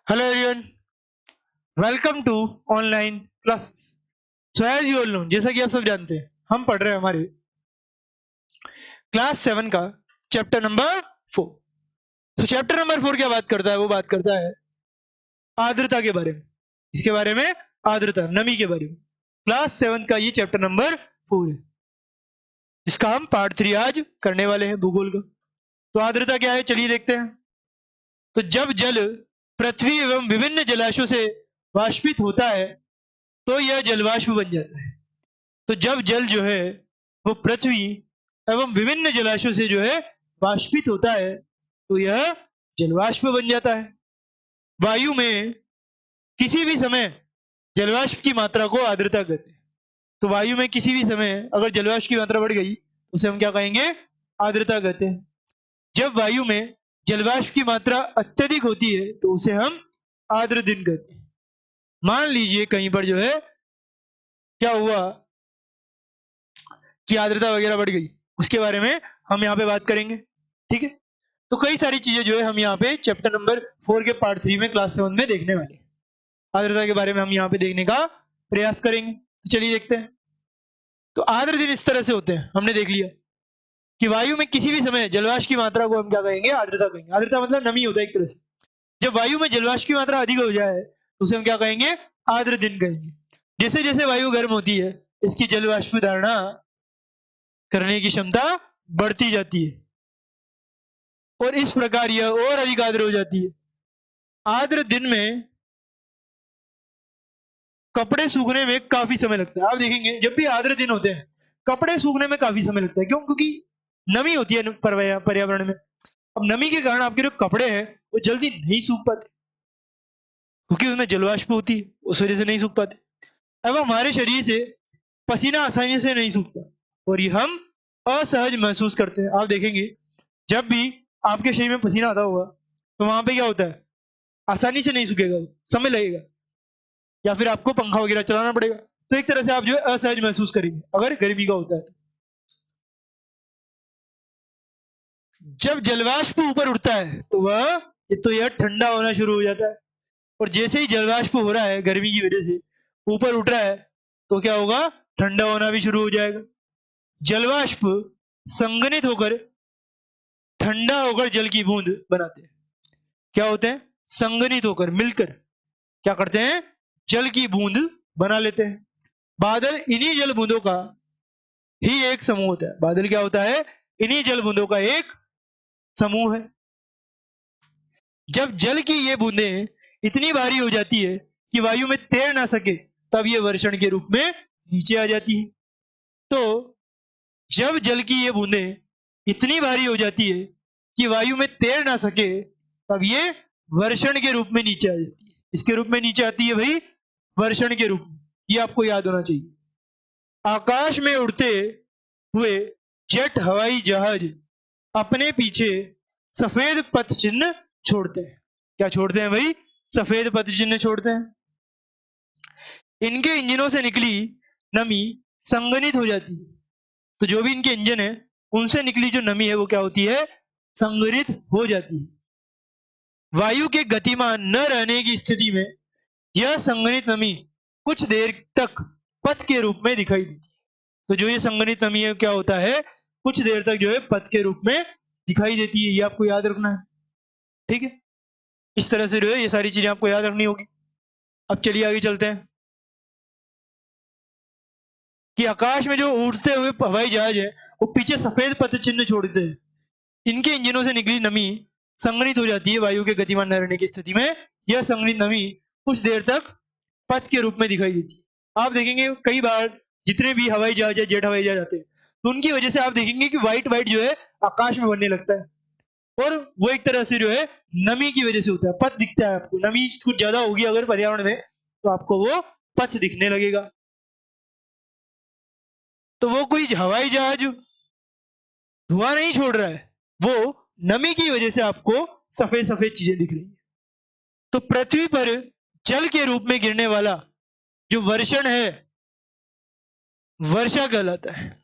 Hello everyone, welcome to online classes. So as you all know, जैसा कि आप सब जानते हैं, हम पढ़ रहे हैं हमारे क्लास 7 का चैप्टर नंबर 4। तो चैप्टर नंबर 4 क्या बात करता है? वो बात करता है आर्द्रता के बारे में। इसके बारे में आर्द्रता, नमी के बारे में। क्लास 7 का ये चैप्टर नंबर 4 है, इसका हम पार्ट 3 आज करने वाले हैं, भूगोल का। तो आर्द्रता क्या है, चलिए देखते हैं। तो जब जल पृथ्वी एवं विभिन्न जलाशयों से वाष्पित होता है तो यह जलवाष्प बन जाता है। तो जब जल जो है वो पृथ्वी एवं विभिन्न जलाशयों से जो है वाष्पित होता है तो यह जलवाष्प बन जाता है। वायु में किसी भी समय जलवाष्प की मात्रा को आर्द्रता कहते हैं। तो वायु में किसी भी समय अगर जलवाष्प की मात्रा बढ़ गई तो उसे हम क्या कहेंगे? आर्द्रता कहते हैं। जब वायु में जलवाष्प की मात्रा अत्यधिक होती है तो उसे हम आर्द्र दिन कहते हैं। मान लीजिए कहीं पर जो है क्या हुआ कि आर्द्रता वगैरह बढ़ गई, उसके बारे में हम यहाँ पे बात करेंगे, ठीक है। तो कई सारी चीजें जो है हम यहाँ पे चैप्टर नंबर 4 के पार्ट 3 में क्लास 7 में देखने वाले हैं। आर्द्रता के बारे में हम यहाँ पे देखने का प्रयास करेंगे। तो चलिए देखते हैं। तो आर्द्र दिन इस तरह से होते हैं, हमने देख लिया कि वायु में किसी भी समय जलवाष्प की मात्रा को हम क्या कहेंगे? आर्द्रता कहेंगे। आर्द्रता मतलब नमी होता है एक तरह से। जब वायु में जलवाष्प की मात्रा अधिक हो जाए तो उसे हम क्या कहेंगे? आर्द्र दिन कहेंगे। जैसे जैसे वायु गर्म होती है इसकी जलवाष्प धारणा करने की क्षमता बढ़ती जाती है और इस प्रकार यह और अधिक आर्द्र हो जाती है। आर्द्र दिन में कपड़े सूखने में काफी समय लगता है। आप देखेंगे जब भी आर्द्र दिन होते हैं कपड़े सूखने में काफी समय लगता है। क्यों? क्योंकि नमी होती है पर्यावरण में। अब नमी के कारण आपके जो कपड़े हैं वो जल्दी नहीं सूख पाते क्योंकि उसमें जलवाष्प होती है, उस वजह से नहीं सूख पाते। अब हमारे शरीर से पसीना आसानी से नहीं सूखता और ये हम असहज महसूस करते हैं। आप देखेंगे जब भी आपके शरीर में पसीना आता होगा तो वहां पे क्या होता है? आसानी से नहीं सूखेगा, समय लगेगा या फिर आपको पंखा वगैरह चलाना पड़ेगा। तो एक तरह से आप जो है असहज महसूस करेंगे अगर गर्मी का होता है तो। जब जलवाष्प ऊपर उठता है तो यह ठंडा होना शुरू हो जाता है और जैसे ही जलवाष्प हो रहा है गर्मी की वजह से ऊपर उठ रहा है तो क्या होगा? ठंडा होना भी शुरू हो जाएगा। जलवाष्प संघनित होकर ठंडा होकर जल की बूंद बनाते हैं। क्या होते हैं? संघनित होकर मिलकर क्या करते हैं? जल की बूंद बना लेते हैं। बादल इन्हीं जल बूंदों का ही एक समूह होता है। बादल क्या होता है? इन्हीं जल बूंदों का एक समूह है। जब जल की ये बूंदें इतनी भारी हो जाती है कि वायु में तैर ना सके तब ये वर्षण के रूप में नीचे आ जाती है। तो जब जल की ये बूंदें इतनी भारी हो जाती है कि वायु में तैर ना सके तब ये वर्षण के रूप में नीचे आ जाती है। इसके रूप में नीचे आती है भाई, वर्षण के रूप में। ये आपको याद होना चाहिए। आकाश में उड़ते हुए जेट हवाई जहाज अपने पीछे सफेद पथ चिन्ह छोड़ते हैं। क्या छोड़ते हैं भाई? सफेद पथ चिन्ह छोड़ते हैं। इनके इंजनों से निकली नमी संघनित हो जाती है। तो जो भी इनके इंजन है उनसे निकली जो नमी है वो क्या होती है? संघनित हो जाती है। वायु के गतिमान न रहने की स्थिति में यह संघनित नमी कुछ देर तक पथ के रूप में दिखाई देती है। तो जो ये संघनित नमी है क्या होता है? कुछ देर तक जो है पथ के रूप में दिखाई देती है। ये आपको याद रखना है, ठीक है। इस तरह से जो है ये सारी चीजें आपको याद रखनी होगी। अब चलिए आगे चलते हैं कि आकाश में जो उड़ते हुए हवाई जहाज है वो पीछे सफेद पथ चिन्ह छोड़ते हैं। इनके इंजनों से निकली नमी संघनित हो जाती है वायु के गतिमान न रहने की स्थिति में। यह संघनित नमी कुछ देर तक पथ के रूप में दिखाई देती है। आप देखेंगे कई बार जितने भी हवाई जहाज है, जेट हवाई जहाज आते हैं तो उनकी वजह से आप देखेंगे कि व्हाइट व्हाइट जो है आकाश में बनने लगता है और वो एक तरह से जो है नमी की वजह से होता है। पथ दिखता है आपको, नमी कुछ ज्यादा होगी अगर पर्यावरण में तो आपको वो पथ दिखने लगेगा। तो वो कोई हवाई जहाज धुआं नहीं छोड़ रहा है, वो नमी की वजह से आपको सफेद सफेद चीजें दिख रही है। तो पृथ्वी पर जल के रूप में गिरने वाला जो वर्षण है वर्षा कहलाता है।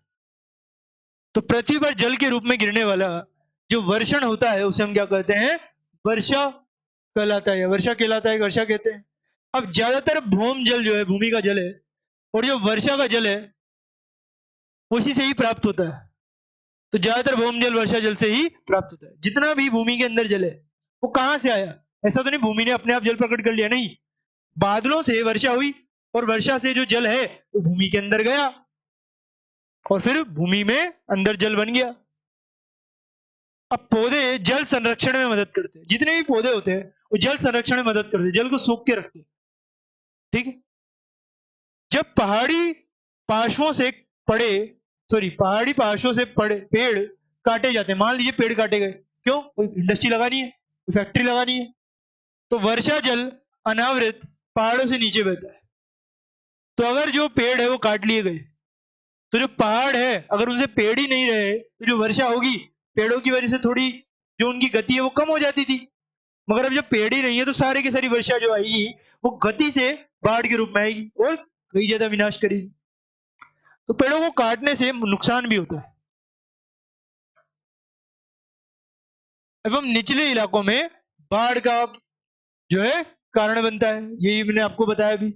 तो पृथ्वी पर जल के रूप में गिरने वाला जो वर्षण होता है उसे हम क्या कहते हैं? वर्षा कहलाता है या वर्षा कहलाता है, वर्षा कहते हैं। अब ज्यादातर भौम जल जो है, भूमि का जल है, और जो वर्षा का जल है उसी से ही प्राप्त होता है। तो ज्यादातर भौम जल वर्षा जल से ही प्राप्त होता है। जितना भी भूमि के अंदर जल है वो कहां से आया? ऐसा तो नहीं भूमि ने अपने आप जल प्रकट कर लिया, नहीं, बादलों से वर्षा हुई और वर्षा से जो जल है वो भूमि के अंदर गया और फिर भूमि में अंदर जल बन गया। अब पौधे जल संरक्षण में मदद करते हैं, जितने भी पौधे होते हैं वो जल संरक्षण में मदद करते हैं, जल को सोख के रखते हैं, ठीक है। जब पहाड़ी पार्श्वों से पड़े पहाड़ी पार्श्वों से पड़े पेड़ काटे जाते हैं, मान लीजिए पेड़ काटे गए, क्यों? कोई इंडस्ट्री लगानी है, कोई फैक्ट्री लगानी है, तो वर्षा जल अनावृत पहाड़ों से नीचे बहता है। तो अगर जो पेड़ है वो काट लिए गए तो जो पहाड़ है अगर उनसे पेड़ ही नहीं रहे तो जो वर्षा होगी पेड़ों की वजह से थोड़ी जो उनकी गति है वो कम हो जाती थी। मगर अब जब पेड़ ही नहीं है तो सारे की सारी वर्षा जो आएगी वो गति से बाढ़ के रूप में आएगी और कई ज्यादा विनाश करेगी। तो पेड़ों को काटने से नुकसान भी होता है। एवं निचले इलाकों में बाढ़ का जो है कारण बनता है, यही मैंने आपको बताया भी।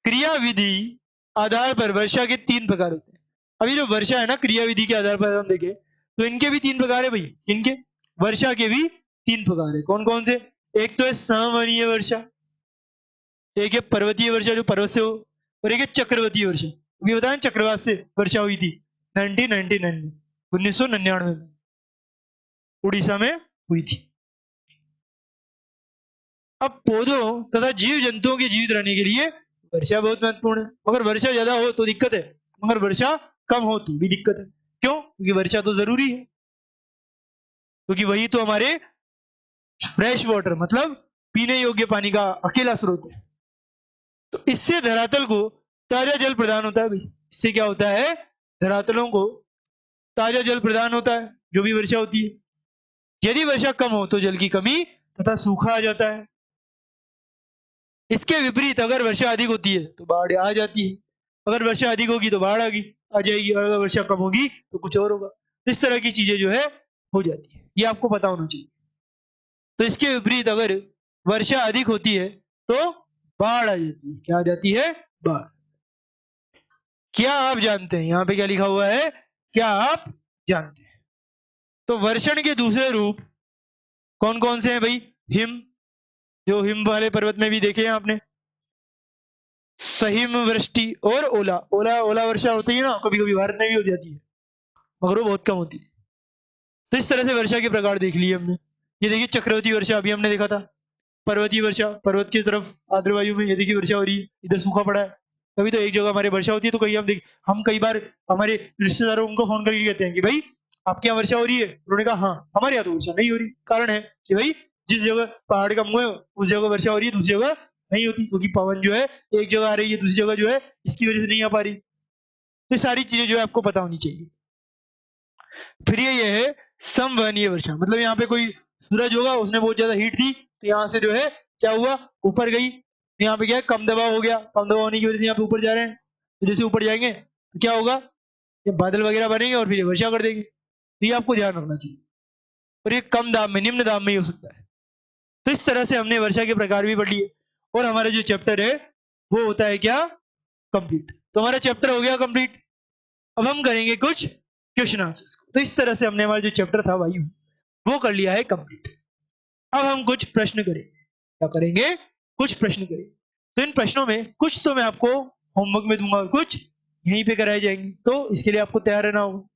क्रिया विधि आधार पर वर्षा के 3 प्रकार होते हैं। अभी जो वर्षा है ना, क्रिया विधि के आधार पर हम देखें तो इनके भी 3 प्रकार है भाई। इनके वर्षा के भी 3 प्रकार है। कौन कौन से? एक तो है संवहनीय वर्षा, एक है पर्वतीय वर्षा जो पर्वत से हो, और एक है चक्रवातीय वर्षा। अभी बताएं चक्रवात से वर्षा हुई थी 1999 में उड़ीसा में हुई थी। अब पौधों तथा जीव जंतुओं के जीवित रहने के लिए वर्षा बहुत महत्वपूर्ण है। मगर वर्षा ज्यादा हो तो दिक्कत है, मगर वर्षा कम हो तो भी दिक्कत है। क्यों? क्योंकि वर्षा तो जरूरी है, क्योंकि वही तो हमारे फ्रेश वाटर मतलब पीने योग्य पानी का अकेला स्रोत है। तो इससे धरातल को ताजा जल प्रदान होता है भाई। इससे क्या होता है? धरातलों को ताजा जल प्रदान होता है जो भी वर्षा होती है। यदि वर्षा कम हो तो जल की कमी तथा सूखा आ जाता है। इसके विपरीत अगर वर्षा अधिक होती है तो बाढ़ आ जाती है। अगर वर्षा अधिक होगी तो बाढ़ आ जाएगी, और अगर वर्षा कम होगी तो कुछ और होगा। इस तरह की चीजें जो है हो जाती है, ये आपको पता होना चाहिए। तो इसके विपरीत अगर वर्षा अधिक होती है तो बाढ़ आ जाती है। क्या आ जाती है? बाढ़। क्या आप जानते हैं यहाँ पे क्या लिखा हुआ है? क्या आप जानते हैं? तो वर्षण के दूसरे रूप कौन कौन से हैं भाई? हिम, जो हिम वाले पर्वत में भी देखे हैं आपने, सहिम वृष्टि और ओला। ओला ओला वर्षा होती है ना, कभी कभी भारत में भी हो जाती है, मगर वो बहुत कम होती है। तो इस तरह से वर्षा के प्रकार देख लिए हमने। ये देखिए चक्रवर्ती वर्षा अभी हमने देखा था, पर्वतीय वर्षा पर्वत की तरफ आर्द्र वायु में ये देखिए वर्षा हो रही है, इधर सूखा पड़ा है। तभी तो एक जगह हमारे वर्षा होती है तो कहीं हम कई बार हमारे रिश्तेदारों उनको फोन करके कहते हैं कि भाई आपके यहाँ वर्षा हो रही है? उन्होंने कहा हाँ हमारे यहाँ तो वर्षा नहीं हो रही। कारण है कि भाई जिस जगह पहाड़ का मुंह है उस जगह वर्षा हो रही है, दूसरी जगह नहीं होती, क्योंकि पवन जो है एक जगह आ रही है, दूसरी जगह जो है इसकी वजह से नहीं आ पा रही। तो सारी चीजें जो है आपको पता होनी चाहिए। फिर ये है समवहनीय वर्षा, मतलब यहाँ पे कोई सूरज होगा, उसने बहुत ज्यादा हीट दी तो यहाँ से जो है क्या हुआ, ऊपर गई, तो यहाँ पे क्या है, कम दबाव हो गया। कम दबाव होने की वजह से यहाँ पे ऊपर जा रहे हैं, तो जैसे ऊपर जाएंगे तो क्या होगा, ये बादल वगैरह बनेंगे और फिर ये वर्षा कर देंगे। तो ये आपको ध्यान रखना चाहिए। और ये कम दाब में, निम्न दाब में ही हो सकता है। तो इस तरह से हमने वर्षा के प्रकार भी पढ़ लिए, और हमारा जो चैप्टर है वो होता है क्या, कंप्लीट। तो हमारा चैप्टर हो गया कंप्लीट। अब हम करेंगे कुछ क्वेश्चन आंसर्स। तो इस तरह से हमने हमारा जो चैप्टर था वायु वो कर लिया है कंप्लीट। अब हम कुछ प्रश्न करेंगे। क्या करेंगे? कुछ प्रश्न करेंगे। तो इन प्रश्नों में कुछ तो मैं आपको होमवर्क में दूंगा और कुछ यहीं पे कराए जाएंगे, तो इसके लिए आपको तैयार रहना होगा।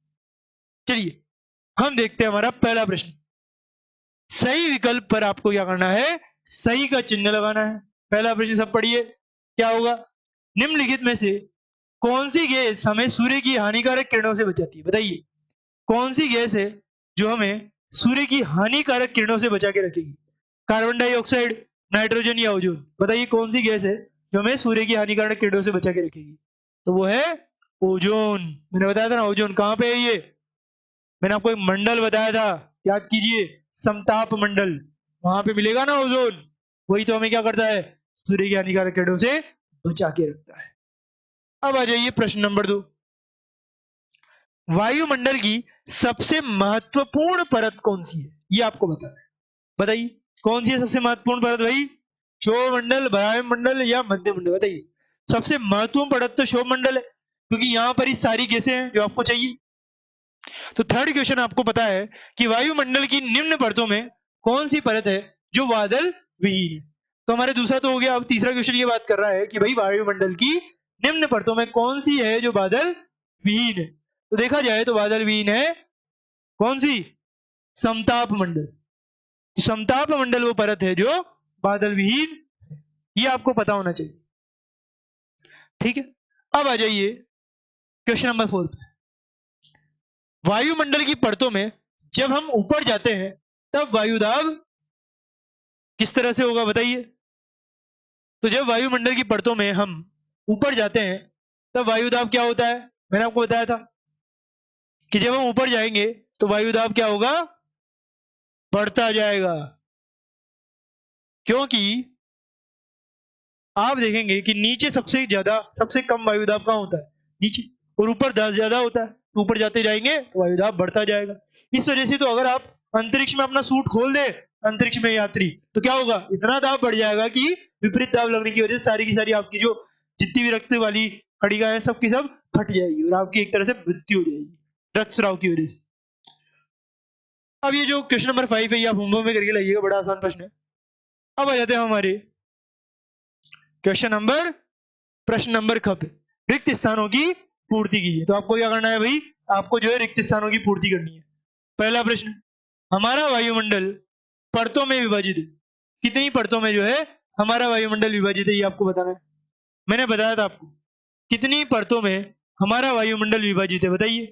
चलिए हम देखते हैं हमारा पहला प्रश्न। सही विकल्प पर आपको क्या करना है, सही का चिन्ह लगाना है। पहला प्रश्न सब पढ़िए, क्या होगा, निम्नलिखित में से कौन सी गैस हमें सूर्य की हानिकारक किरणों से बचाती है? बताइए कौन सी गैस है जो हमें सूर्य की हानिकारक किरणों से बचा के रखेगी? कार्बन डाइऑक्साइड, नाइट्रोजन या ओजोन? बताइए कौन सी गैस है जो हमें सूर्य की हानिकारक किरणों से बचा के रखेगी? तो वो है ओजोन। मैंने बताया था ना ओजोन कहां पे है, ये मैंने आपको एक मंडल बताया था, याद कीजिए, समताप मंडल, वहां पे मिलेगा ना ओजोन। वही तो हमें क्या करता है, सूर्य की हानिकारक किरणों से बचा के रखता है। अब आ जाइए प्रश्न नंबर 2। वायुमंडल की सबसे महत्वपूर्ण परत कौन सी है, ये आपको बताना है। बताइए कौन सी है सबसे महत्वपूर्ण परत भाई? क्षोभ मंडल, वायुमंडल या मध्य मंडल? बताइए। सबसे महत्वपूर्ण परत तो क्षोभ मंडल है, क्योंकि यहां पर ही सारी गैसें हैं जो आपको चाहिए। तो थर्ड क्वेश्चन आपको पता है कि वायुमंडल की निम्न परतों में कौन सी परत है जो बादल विहीन है? तो हमारे दूसरा तो हो गया। अब तीसरा क्वेश्चन ये बात कर रहा है कि भाई वायुमंडल की निम्न परतों में कौन सी है जो बादल विहीन है? तो देखा जाए तो बादल विहीन है कौन सी? समताप मंडल। तो समताप मंडल वो परत है जो बादल विहीन, ये आपको पता होना चाहिए। ठीक है, अब आ जाइए क्वेश्चन नंबर 4 पे। वायुमंडल की परतों में जब हम ऊपर जाते हैं तब वायुदाब किस तरह से होगा? बताइए। तो जब वायुमंडल की परतों में हम ऊपर जाते हैं तब वायुदाब क्या होता है? मैंने आपको बताया था कि जब हम ऊपर जाएंगे तो वायुदाब क्या होगा? बढ़ता जाएगा। क्योंकि आप देखेंगे कि नीचे सबसे कम वायुदाब कहां होता है? नीचे। और ऊपर ज्यादा होता है, तो ऊपर जाते जाएंगे तो वायुदाब बढ़ता जाएगा। इस वजह से तो अगर आप अंतरिक्ष में अपना सूट खोल दे, अंतरिक्ष में यात्री, तो क्या होगा? इतना दाब बढ़ जाएगा कि विपरीत दाब लगने की वजह से सारी की सारी आपकी जो जितनी भी रक्त वाली कड़िका है सब की सब फट जाएगी और आपकी एक तरह से मृत्यु हो जाएगी रक्तस्राव की वजह से। अब ये जो क्वेश्चन नंबर 5 है ये आप होमवर्क में करके लाइएगा, बड़ा आसान प्रश्न है। अब आ जाते हैं हमारे प्रश्न नंबर ख पे। रिक्त स्थानों की पूर्ति कीजिए। तो आपको क्या करना है भाई? आपको जो है रिक्त स्थानों की पूर्ति करनी है। पहला प्रश्न, हमारा वायुमंडल परतों में विभाजित है। कितनी परतों में जो है हमारा वायुमंडल विभाजित है, ये आपको बताना है। मैंने बताया था आपको कितनी परतों में हमारा वायुमंडल विभाजित है, बताइए।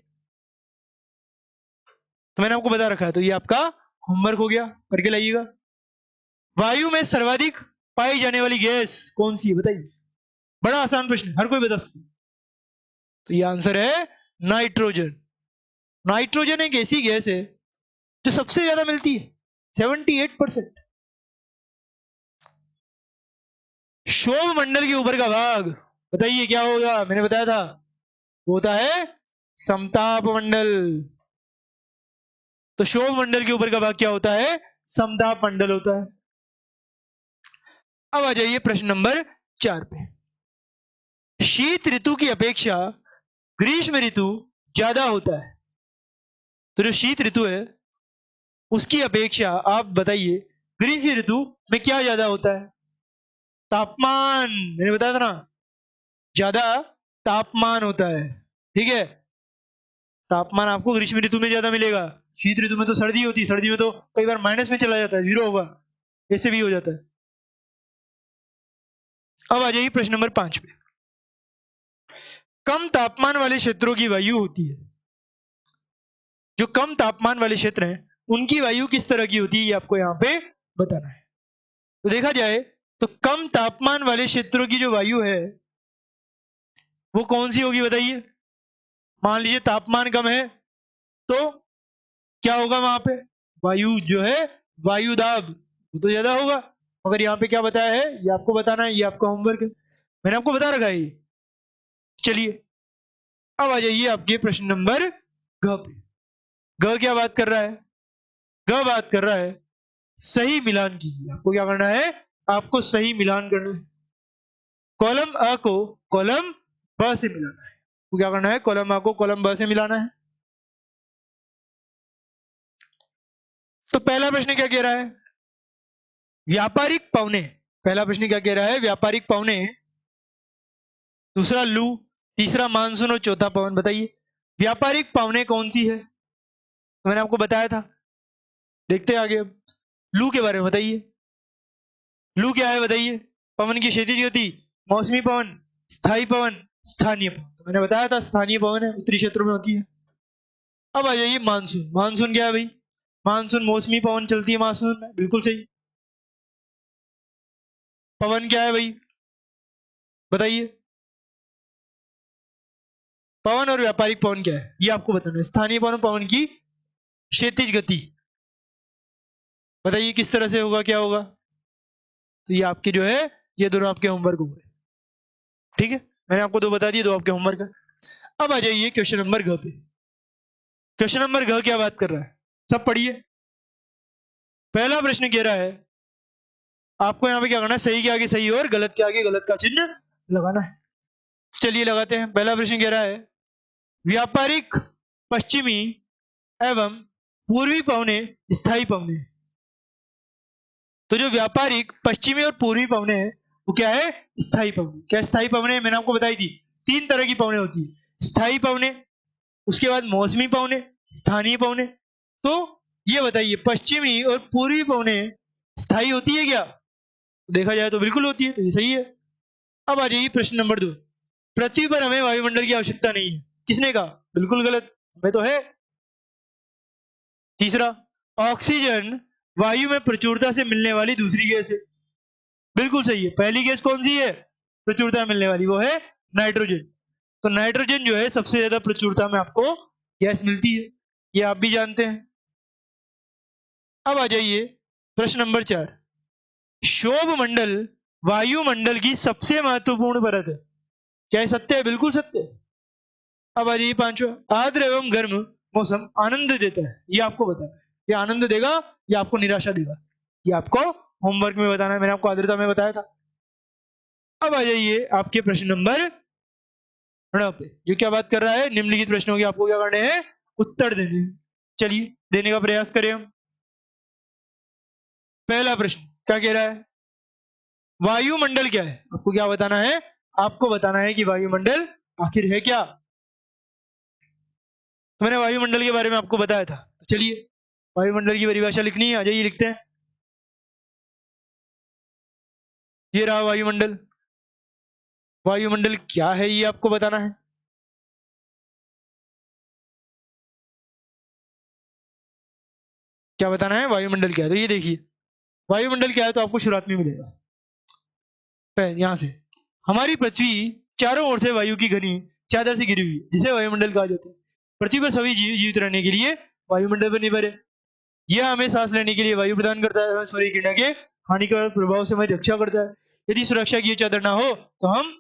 तो मैंने आपको बता रखा है, तो ये आपका होमवर्क हो गया, करके लाइएगा। वायु में सर्वाधिक पाई जाने वाली गैस कौन सी है, बताइए। बड़ा आसान प्रश्न है, हर कोई बता सकता है। तो ये आंसर है नाइट्रोजन। नाइट्रोजन एक ऐसी गैस है जो सबसे ज्यादा मिलती है, 78%। क्षोभ मंडल के ऊपर का भाग बताइए क्या होगा? मैंने बताया था वो होता है समताप मंडल। तो क्षोभ मंडल के ऊपर का भाग क्या होता है? समताप मंडल होता है। अब आ जाइए प्रश्न नंबर 4 पे। शीत ऋतु की अपेक्षा ग्रीष्म ऋतु ज्यादा होता है। तो जो शीत ऋतु है उसकी अपेक्षा आप बताइए ग्रीष्म ऋतु में क्या ज्यादा होता है? तापमान। मैंने बताया था ना, ज्यादा तापमान होता है। ठीक है, तापमान आपको ग्रीष्म ऋतु में ज्यादा मिलेगा। शीत ऋतु में तो सर्दी होती है, सर्दी में तो कई बार माइनस में चला जाता है, 0 होगा, ऐसे भी हो जाता है। अब आ जाइए प्रश्न नंबर 5 पे। कम तापमान वाले क्षेत्रों की वायु होती है। जो कम तापमान वाले क्षेत्र हैं उनकी वायु किस तरह की होती है, ये आपको यहाँ पे बताना है। तो देखा जाए तो कम तापमान वाले क्षेत्रों की जो वायु है वो कौन सी होगी, बताइए। मान लीजिए तापमान कम है तो क्या होगा वहां पे? वायु जो है वायु दाब वो तो ज्यादा होगा। मगर यहाँ पे क्या बताया है ये आपको बताना है, ये आपका होमवर्क है, मैंने आपको बता रखा है ये। चलिए अब आ जाइए आपके प्रश्न नंबर घ पे। घ क्या बात कर रहा है? घ बात कर रहा है सही मिलान की। आपको क्या करना है? आपको सही मिलान करना है। कॉलम अ को कॉलम ब से मिलाना है। तो क्या करना है? कॉलम अ को कॉलम ब से मिलाना है। तो पहला प्रश्न क्या कह रहा है? व्यापारिक पौने। पहला प्रश्न क्या कह रहा है? व्यापारिक पौने, दूसरा लू, तीसरा मानसून और चौथा पवन। बताइए व्यापारिक पौने कौन सी है? तो मैंने आपको बताया था, देखते हैं आगे। अब लू के बारे में बताइए। लू क्या है बताइए? पवन की क्षैतिज गति, मौसमी पवन, स्थायी पवन, स्थानीय पवन। तो मैंने बताया था स्थानीय पवन है, उत्तरी क्षेत्रों में होती है। अब आ जाइए मानसून। मानसून क्या है भाई? मानसून मौसमी पवन चलती है मानसून में, बिल्कुल सही। पवन क्या है भाई बताइए? पवन और व्यापारिक पवन क्या है ये आपको बताना है। स्थानीय पवन, पवन की क्षैतिज गति, बताइए किस तरह से होगा, क्या होगा? तो ये आपके जो है ये दोनों आपके होमवर्क हो गए। ठीक है, मैंने आपको दो बता दिए, दो आपके होमवर्क है। अब आ जाइए क्वेश्चन नंबर घ पे। क्वेश्चन नंबर घ क्या बात कर रहा है? सब पढ़िए। पहला प्रश्न कह रहा है आपको यहाँ पे क्या करना है, सही के आगे सही और गलत के आगे गलत का चिन्ह लगाना है। चलिए लगाते हैं। पहला प्रश्न कह रहा है व्यापारिक पश्चिमी एवं पूर्वी पवने स्थायी पवने। तो जो व्यापारिक पश्चिमी और पूर्वी पवने हैं वो क्या है, स्थायी पवने। क्या स्थायी पवने, मैंने आपको बताई थी 3 तरह की पवने होती है, स्थायी पवने, उसके बाद मौसमी पवने, स्थानीय पवने। तो ये बताइए पश्चिमी और पूर्वी पवने स्थायी होती है क्या? देखा जाए तो बिल्कुल होती है, तो ये सही है। अब आ जाइए प्रश्न नंबर 2, पृथ्वी पर हमें वायुमंडल की आवश्यकता नहीं है, किसने कहा? बिल्कुल गलत, हमें तो है। तीसरा, ऑक्सीजन वायु में प्रचुरता से मिलने वाली दूसरी गैस है, बिल्कुल सही है। पहली गैस कौन सी है प्रचुरता में मिलने वाली? वो है नाइट्रोजन। तो नाइट्रोजन जो है सबसे ज्यादा प्रचुरता में आपको गैस मिलती है, ये आप भी जानते हैं। अब आ जाइए प्रश्न नंबर 4, शोभ मंडल वायुमंडल की सबसे महत्वपूर्ण परत है, क्या ये सत्य है? बिल्कुल सत्य है। अब आ जाइए 5वां, आर्द्र एवं गर्म मौसम आनंद देता है, ये आपको बताना है। ये आनंद देगा या आपको निराशा देगा, ये आपको होमवर्क में बताना है, मैंने आपको आर्द्रता में बताया था। अब आ जाइए आपके प्रश्न नंबर 9 पे, जो क्या बात कर रहा है, निम्नलिखित प्रश्नों के आपको क्या करने हैं, उत्तर देने हैं। चलिए देने का प्रयास करें हम। पहला प्रश्न क्या कह रहा है, वायुमंडल क्या है? आपको क्या बताना है, आपको बताना है कि वायुमंडल आखिर है क्या। तो मैंने वायुमंडल के बारे में आपको बताया था, तो चलिए वायुमंडल की परिभाषा लिखनी है, आ जाइए लिखते हैं। ये रहा वायुमंडल। वायुमंडल क्या है ये आपको बताना है। क्या बताना है, वायुमंडल क्या है? तो ये देखिए वायुमंडल क्या है, तो आपको शुरुआत में मिलेगा यहां से, हमारी पृथ्वी चारों ओर से वायु की घनी चादर से घिरी हुई है, जिसे वायुमंडल कहा जाता है। पृथ्वी पर सभी जीव जीवित रहने के लिए वायुमंडल पर निर्भर है। यह हमें सांस लेने के लिए वायु प्रदान करता है, हमें सूर्य किरण के हानिकारक प्रभाव से हमारी रक्षा करता है। यदि सुरक्षा की ये चादर ना हो तो हम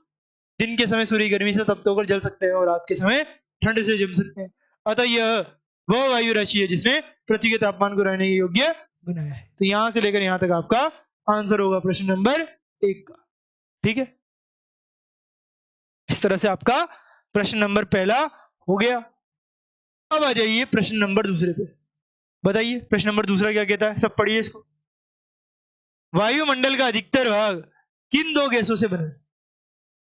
दिन के समय सूर्य गर्मी से तप्त होकर जल सकते हैं और रात के समय ठंड से जम सकते हैं। अतः यह वह वायु राशि है जिसने पृथ्वी के तापमान को रहने के योग्य बनाया है। तो यहां से लेकर यहां तक आपका आंसर होगा प्रश्न नंबर 1 का, ठीक है। इस तरह से आपका प्रश्न नंबर पहला हो गया। अब आ जाइए प्रश्न नंबर दूसरे पे, बताइए प्रश्न नंबर दूसरा क्या कहता है, सब पढ़िए इसको। वायुमंडल का अधिकतर भाग किन 2 गैसों से बना है?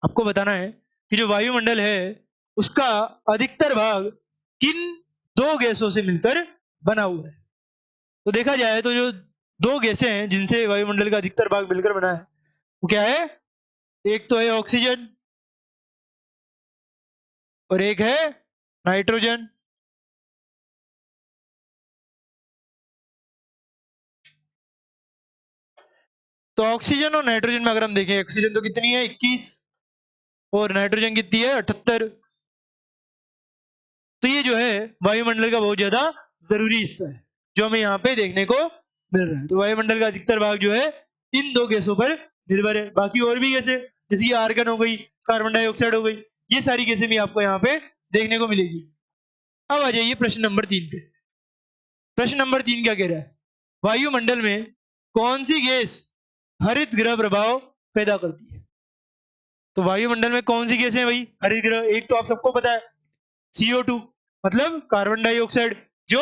आपको बताना है कि जो वायुमंडल है उसका अधिकतर भाग किन 2 गैसों से मिलकर बना हुआ है। तो देखा जाए तो जो 2 गैसें हैं जिनसे वायुमंडल का अधिकतर भाग मिलकर बना है वो क्या है, एक तो है ऑक्सीजन और एक है नाइट्रोजन। तो ऑक्सीजन और नाइट्रोजन में अगर हम देखें, ऑक्सीजन तो कितनी है 21 और नाइट्रोजन कितनी है 78। तो ये जो है वायुमंडल का बहुत ज्यादा जरूरी हिस्सा है जो हमें यहाँ पे देखने को मिल रहा है। तो वायुमंडल का अधिकतर भाग जो है इन 2 गैसों पर निर्भर है। बाकी और भी गैसें जैसे आर्गन हो गई, कार्बन डाइऑक्साइड हो गई, ये सारी गैसें भी आपको यहाँ पे देखने को मिलेगी। अब आ जाइए प्रश्न नंबर 3 पे। प्रश्न नंबर 3 क्या कह रहा है, वायुमंडल में कौन सी गैस हरित गृह प्रभाव पैदा करती है? तो वायुमंडल में कौन सी गैसें भाई हरित गृह, एक तो आप सबको पता है CO2 मतलब कार्बन डाइऑक्साइड जो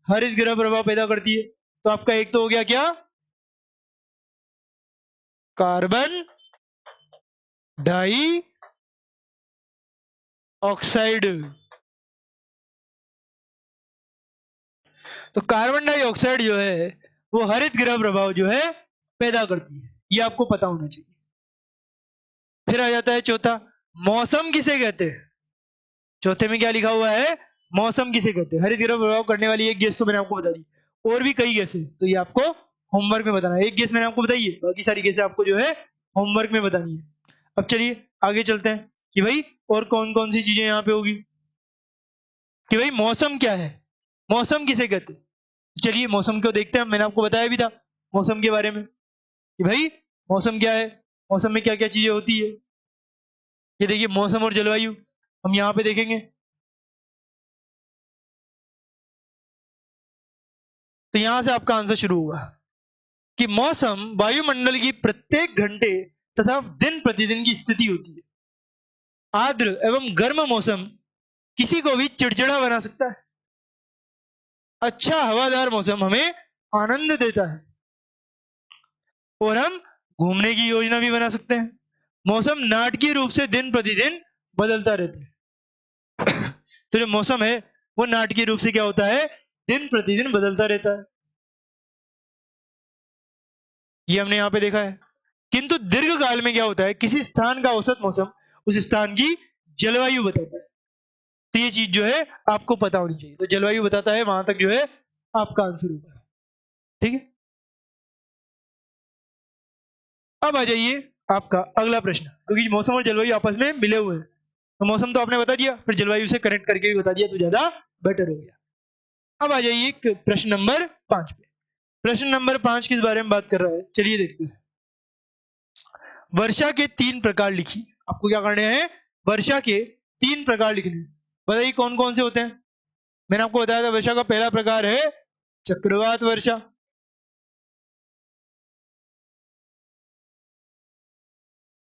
हरित गृह प्रभाव पैदा करती है। तो आपका एक तो हो गया क्या, कार्बन डाई ऑक्साइड। तो कार्बन डाइऑक्साइड जो है वो हरित गृह प्रभाव जो है पैदा करती है, ये आपको पता होना चाहिए। फिर आ जाता है चौथा, मौसम किसे कहते हैं? चौथे में क्या लिखा हुआ है, मौसम किसे कहते हैं? हरित गृह प्रभाव करने वाली एक गैस तो मैंने आपको बता दी, और भी कई गैसें, तो ये आपको होमवर्क में बताना है। एक गैस मैंने आपको बताई है, बाकी सारी गैसें आपको जो है होमवर्क में बतानी है। अब चलिए आगे चलते हैं कि भाई और कौन कौन सी चीजें यहाँ पे होगी, कि भाई मौसम क्या है, मौसम किसे कहते हैं। चलिए मौसम को देखते हैं। मैंने आपको बताया भी था मौसम के बारे में कि भाई मौसम क्या है, मौसम में क्या क्या चीजें होती है। ये देखिए मौसम और जलवायु हम यहाँ पे देखेंगे। तो यहां से आपका आंसर शुरू होगा कि मौसम वायुमंडल की प्रत्येक घंटे तथा दिन प्रतिदिन की स्थिति होती है। आर्द्र एवं गर्म मौसम किसी को भी चिड़चिड़ा बना सकता है। अच्छा हवादार मौसम हमें आनंद देता है और हम घूमने की योजना भी बना सकते हैं। मौसम नाटकीय रूप से दिन प्रतिदिन बदलता रहता है। तो जो मौसम है वो नाटकीय रूप से क्या होता है, दिन प्रतिदिन बदलता रहता है। ये हमने यहाँ पे देखा है। किंतु दीर्घ काल में क्या होता है, किसी स्थान का औसत मौसम उस स्थान की जलवायु बताता है। तो ये चीज जो है आपको पता होनी चाहिए। तो जलवायु बताता है, वहां तक जो है आपका आंसर होगा। ठीक है, अब आ जाइए आपका अगला प्रश्न, क्योंकि मौसम और जलवायु आपस में मिले हुए हैं। तो मौसम तो आपने बता दिया, फिर जलवायु से कनेक्ट करके भी बता दिया तो ज्यादा बेटर हो गया। अब आ जाइए प्रश्न नंबर 5 पे। प्रश्न नंबर 5 किस बारे में बात कर रहा है, चलिए देखते हैं। वर्षा के 3 प्रकार लिखिए। आपको क्या करने हैं, वर्षा के 3 प्रकार लिखने हैं। बताइए कौन कौन से होते हैं। मैंने आपको बताया था वर्षा का पहला प्रकार है चक्रवात वर्षा।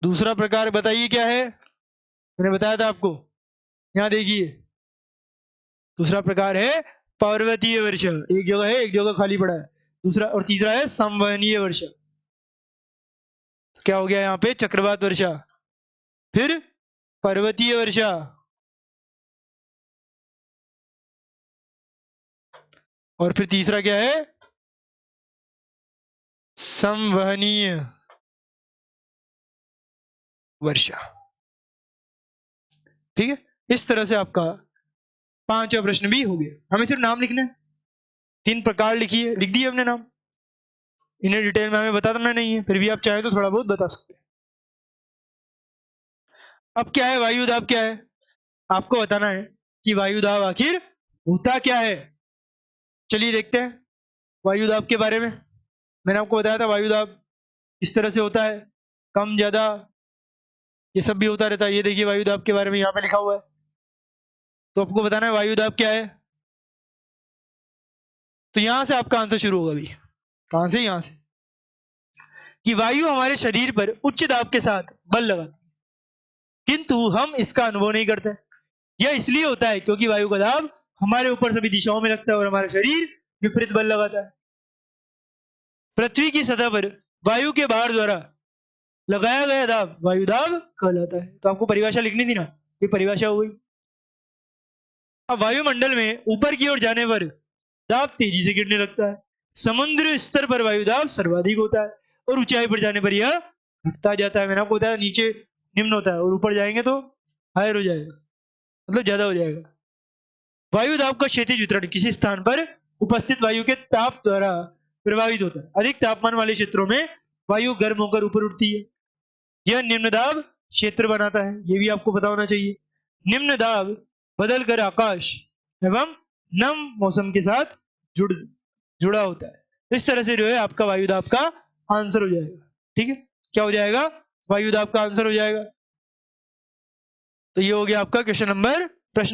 दूसरा प्रकार बताइए क्या है, मैंने बताया था आपको, यहां देखिए। दूसरा प्रकार है पर्वतीय वर्षा, एक जगह है एक जगह खाली पड़ा है। दूसरा और तीसरा है संवहनीय वर्षा। तो क्या हो गया यहाँ पे, चक्रवात वर्षा, फिर पर्वतीय वर्षा, और फिर तीसरा क्या है, संवहनीय वर्षा। ठीक है, इस तरह से आपका 5वां प्रश्न भी हो गया। हमें सिर्फ नाम लिखना है। 3 प्रकार लिखिए, लिख दिए हमने नाम। इन्हें डिटेल में हमें बताना नहीं है, फिर भी आप चाहे तो थोड़ा बहुत बता सकते हैं। अब क्या है, वायुदाब क्या है, आपको बताना है कि वायुदाब आखिर होता क्या है। चलिए देखते हैं वायुदाब के बारे में। मैंने आपको बताया था वायुदाब इस तरह से होता है, कम ज्यादा ये सब भी होता रहता है। ये देखिए वायुदाब के बारे में यहाँ पे लिखा हुआ है। तो आपको बताना है वायुदाब क्या है। तो यहां से आपका आंसर शुरू होगा अभी। कहां से, यहां से, कि वायु हमारे शरीर पर उच्च दाब के साथ बल लगाती है, किंतु हम इसका अनुभव नहीं करते। यह इसलिए होता है क्योंकि वायु का दाब हमारे ऊपर सभी दिशाओं में लगता है और हमारा शरीर विपरीत बल लगाता है। पृथ्वी की सतह पर वायु के बाहर द्वारा लगाया गया दाब वायु दाब कहलाता है। तो आपको परिभाषा लिखनी थी ना, ये परिभाषा हो गई। अब वायुमंडल में ऊपर की ओर जाने पर दाब तेजी से गिरने लगता है। समुद्र स्तर पर वायु दाब सर्वाधिक होता है और ऊंचाई पर जाने पर यह घटता जाता है। मैंने आपको बताया नीचे निम्न होता है और ऊपर जाएंगे तो हायर हो जाएगा, मतलब ज्यादा हो जाएगा। वायु दाब का क्षैतिज वितरण किसी स्थान पर उपस्थित वायु के ताप द्वारा प्रभावित होता है। अधिक तापमान वाले क्षेत्रों में वायु गर्म होकर ऊपर उठती है, यह निम्न दाब क्षेत्र बनाता है। यह भी आपको पता होना चाहिए। निम्न दाब बदलकर आकाश एवं नम मौसम के साथ जुड़ा होता है। इस तरह से जो है आपका वायुदाब का आंसर हो जाएगा। ठीक है, क्या हो जाएगा, वायुदाब का आंसर हो जाएगा। तो ये हो गया आपका प्रश्न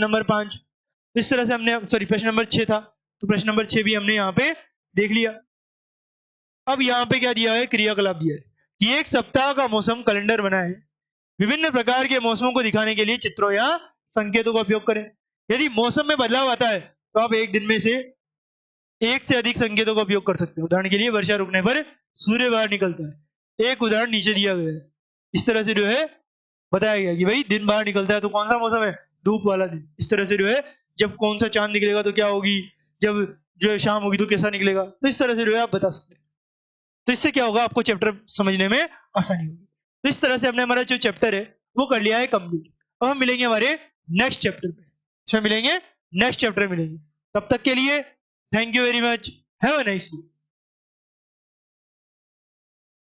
नंबर 5। इस तरह से हमने, सॉरी प्रश्न नंबर 6 था, तो प्रश्न नंबर 6 भी हमने यहाँ पे देख लिया। अब यहाँ पे क्या दिया है, क्रियाकलाप दिया है कि एक सप्ताह का मौसम कैलेंडर बना है। विभिन्न प्रकार के मौसमों को दिखाने के लिए चित्रों या संकेतों का उपयोग करें। यदि मौसम में बदलाव आता है तो आप एक दिन में से एक से अधिक संकेतों का उपयोग कर सकते हो। उदाहरण के लिए वर्षा रुकने पर सूर्य बाहर निकलता है, एक उदाहरण नीचे दिया गया है। इस तरह से जो है बताया गया कि भाई दिन बाहर निकलता है तो कौन सा मौसम है, धूप वाला दिन। इस तरह से जो है जब कौन सा चांद निकलेगा तो क्या होगी, जब जो है शाम होगी तो कैसा निकलेगा। तो इस तरह से जो है आप बता सकते हैं। तो इससे क्या होगा, आपको चैप्टर समझने में आसानी होगी। तो इस तरह से हमने हमारा जो चैप्टर है वो कर लिया है कंप्लीट। अब हम मिलेंगे हमारे नेक्स्ट चैप्टर में, इसमें मिलेंगे नेक्स्ट चैप्टर मिलेंगे। तब तक के लिए thank you very much, have a nice day.